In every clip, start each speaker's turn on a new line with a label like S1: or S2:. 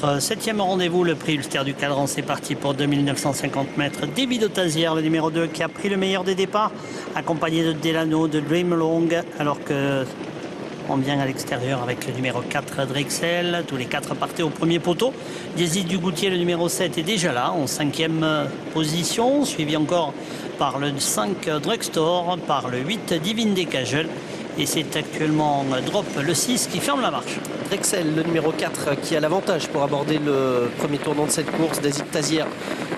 S1: notre 7e rendez-vous, le prix Ulster du Cadran. C'est parti pour 2950 mètres. David Otazière, le numéro 2, qui a pris le meilleur des départs, accompagné de Delano, de Dream Along, alors que on vient à l'extérieur avec le numéro 4, Drexel. Tous les 4 partaient au premier poteau. Désir du Goutier, le numéro 7, est déjà là, en 5e position, suivi encore par le 5, Drugstore, par le 8, Divine Decagel. Et c'est actuellement Drop, le 6, qui ferme la marche.
S2: Drexel, le numéro 4, qui a l'avantage pour aborder le premier tournant de cette course. David Tazière,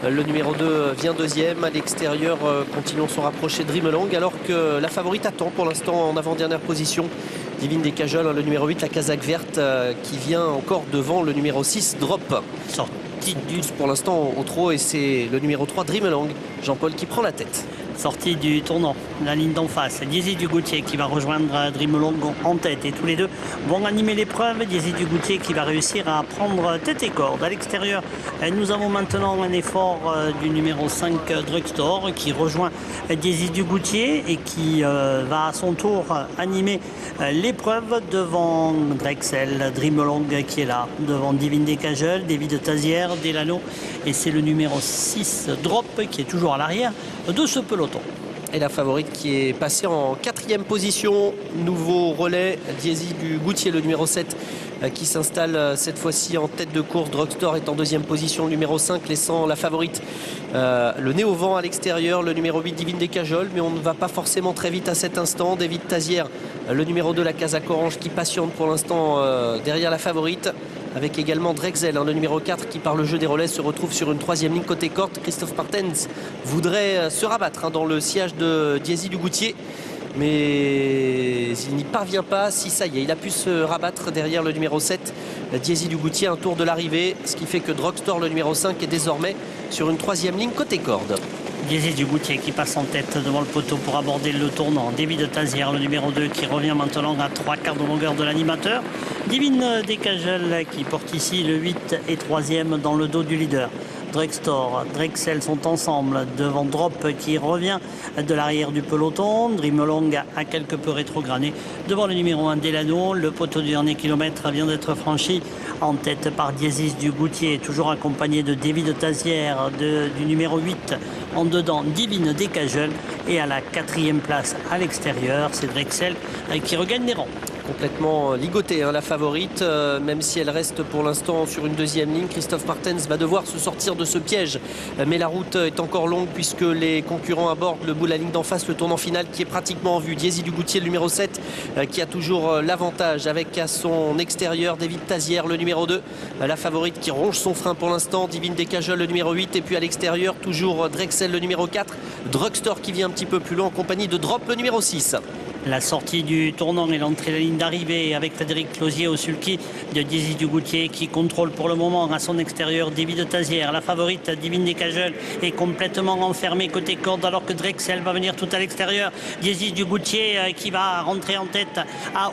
S2: le numéro 2, vient deuxième. À l'extérieur, continuons son rapproché Dream Along, alors que la favorite attend pour l'instant en avant-dernière position. Divine Decagel, le numéro 8, la casaque verte, qui vient encore devant le numéro 6, Drop. Sortie du pour l'instant au trot, et c'est le numéro 3, Dream Along, Jean-Paul, qui prend la tête.
S1: Sortie du tournant, la ligne d'en face, Désir du Goutier qui va rejoindre Dream Along en tête, et tous les deux vont animer l'épreuve. Désir du Goutier qui va réussir à prendre tête et corde. À l'extérieur, nous avons maintenant un effort du numéro 5, Drugstore, qui rejoint Désir du Goutier et qui va à son tour animer l'épreuve devant Drexel, Dream Along qui est là, devant Divine Decagel, David Tazière, Delano, et c'est le numéro 6, Drop, qui est toujours à l'arrière de ce peloton.
S2: Et la favorite qui est passée en 4e position. Nouveau relais, Désir du Goutier, le numéro 7, qui s'installe cette fois-ci en tête de course. Drugstore est en 2e position, le numéro 5, laissant la favorite le nez au vent à l'extérieur, le numéro 8, Divine Decagel. Mais on ne va pas forcément très vite à cet instant. David Tazière, le numéro 2, la casaque orange, qui patiente pour l'instant derrière la favorite, avec également Drexel, le numéro 4, qui par le jeu des relais se retrouve sur une 3e ligne côté corde. Christophe Martens voudrait se rabattre dans le sillage de Désir du Goutier, mais il n'y parvient pas. Si, ça y est, il a pu se rabattre derrière le numéro 7, Désir du Goutier, un tour de l'arrivée, ce qui fait que Drugstore, le numéro 5, est désormais sur une 3e ligne côté corde.
S1: Désir du Goutier qui passe en tête devant le poteau pour aborder le tournant. David Tazière, le numéro 2, qui revient maintenant à 3/4 de longueur de l'animateur. Divine Decagel qui porte ici le 8 et 3e dans le dos du leader. Drugstore, Drexel sont ensemble devant Drop qui revient de l'arrière du peloton. Dream Along a quelque peu rétrogradé devant le numéro 1, Delano. Le poteau du dernier kilomètre vient d'être franchi en tête par Désir du Goutier, toujours accompagné de David Tazière, du numéro 8 en dedans, Divine Decagel, et à la 4e place à l'extérieur, c'est Drexel qui regagne les rangs.
S2: Complètement ligotée, la favorite, même si elle reste pour l'instant sur une 2e ligne. Christophe Martens va devoir se sortir de ce piège, mais la route est encore longue puisque les concurrents abordent le bout de la ligne d'en face, le tournant final qui est pratiquement en vue. Désir du Goutier, le numéro 7, qui a toujours l'avantage, avec à son extérieur David Tazière, le numéro 2, la favorite qui ronge son frein pour l'instant, Divine Decagel, le numéro 8, et puis à l'extérieur toujours Drexel, le numéro 4, Drugstore qui vient un petit peu plus loin en compagnie de Drop, le numéro 6.
S1: La sortie du tournant et l'entrée de la ligne d'arrivée avec Frédéric Closier au sulky de Désir du Goutier qui contrôle pour le moment à son extérieur David Tazière. La favorite Divine Decagel est complètement enfermée côté corde, alors que Drexel va venir tout à l'extérieur. Désir du Goutier qui va rentrer en tête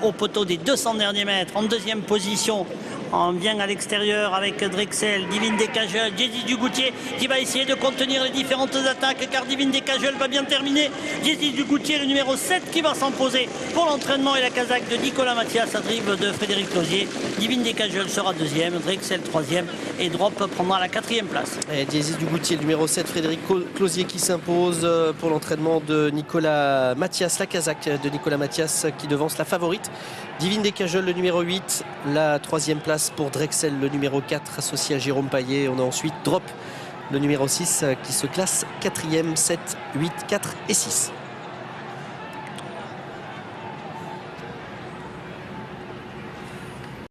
S1: au poteau des 200 derniers mètres en 2e position. On vient à l'extérieur avec Drexel, Divine Decagel, Désir du Goutier qui va essayer de contenir les différentes attaques, car Divine Decagel va bien terminer. Désir du Goutier, le numéro 7, qui va s'imposer pour l'entraînement, et la casaque de Nicolas Mathias à drive de Frédéric Closier. Divine Decagel sera 2e, Drexel 3e, et Drop prendra la 4e place.
S2: Et Désir du Goutier, le numéro 7, Frédéric Closier, qui s'impose pour l'entraînement de Nicolas Mathias, la casaque de Nicolas Mathias qui devance la favorite. Divine Decagel, le numéro 8, la 3e place pour Drexel, le numéro 4, associé à Jérôme Payet. On a ensuite Drop, le numéro 6, qui se classe 4e, 7, 8, 4 et 6.